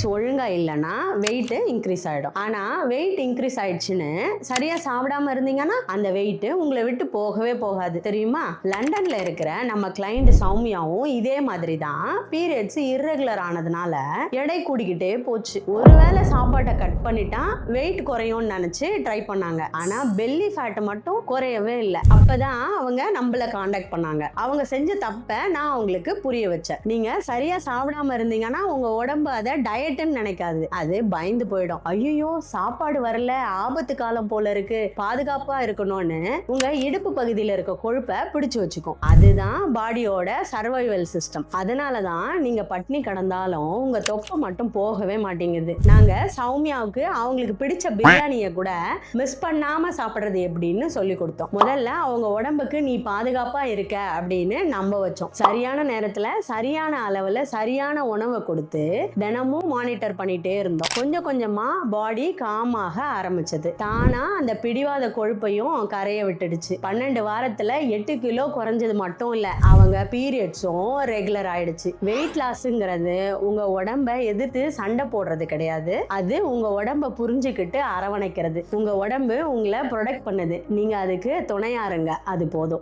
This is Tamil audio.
பீரியட்ஸ் ஒழுங்கா இல்லைன்னா வெயிட் இன்க்ரீஸ் ஆயிடும். ஆனா வெயிட் இன்க்ரீஸ் ஆயிடுச்சுன்னு சரியா சாப்பிடாம இருந்தீங்கன்னா அந்த வெயிட் உங்களை விட்டு போகவே போகாது. தெரியுமா? லண்டன்ல இருக்கிற நம்ம கிளைண்ட் சௌமியாவும் இதே மாதிரி தான் பீரியட்ஸ் இர்ரெகுலர் ஆனதுனால எடை கூடிக்கிட்டே போச்சு. ஒருவேளை சாப்பாட்டை கட் பண்ணிட்டா வெயிட் குறையும்னு நினைச்சு ட்ரை பண்ணாங்க. ஆனா பெல்லி ஃபேட் மட்டும் குறையவே இல்லை. அப்பதான் அவங்க நம்மள காண்டாக்ட் பண்ணாங்க. அவங்க செஞ்ச தப்ப நான் அவங்களுக்கு புரிய வச்சேன். நீங்க சரியா சாப்பிடாம இருந்தீங்கன்னா உங்க உடம்பு அதை டயட்னு நினைக்காது, அது பயந்து போயிடும். ஐயோ சாப்பாடு வரல, ஆபத்து காலம் போல இருக்கு, பாதுகாப்பா இருக்கணும்னு உங்க இடுப்பு பகுதியில இருக்க கொழுப்பை பிடிச்சு வச்சுக்கும். அதுதான் பாடியோட சர்வைவல் சிஸ்டம். அதனாலதான் நீங்க பட்னி கடந்தாலும் உங்க தொப்பை மட்டும் போகவே மாட்டேங்குது. நாங்க சௌமியாவுக்கு அவங்களுக்கு பிடிச்ச பிரியாணியை கூட மிஸ் பண்ணாம சாப்பிடுறது எப்படின்னு சொல்லி கொடுத்தோம். முதல்ல அவங்க உடம்புக்கு நீ பாதுகாப்பா இருக்க அப்படின்னு நம்ப வச்சோம். சரியான நேரத்துல சரியான அளவுல சரியான உணவை கொடுத்து தினமும் மானிட்டர் பண்ணிட்டே இருந்தோம். கொஞ்சம் கொஞ்சமா பாடி காமாக ஆரம்பிச்சது. தானா அந்த பிடிவாத கொழுப்பையும் கரைய விட்டுடுச்சு. 12 வாரத்துல 8 கிலோ குறைஞ்சது மட்டும் இல்ல, அவங்க பீரியட்ஸும் ரெகுலர் ஆயிடுச்சு. வெயிட் லாஸ்ங்கிறது உங்க உடம்ப எதிர்த்து சண்டை போடுறது கிடையாது, அது உங்க உடம்ப புரிஞ்சுக்கிட்டு அரவணைக்கிறது. உங்க உடம்பு உங்களை ப்ரொடெக்ட் பண்ணுது, நீங்க அதுக்கு துணையா இருங்க, அது போதும்.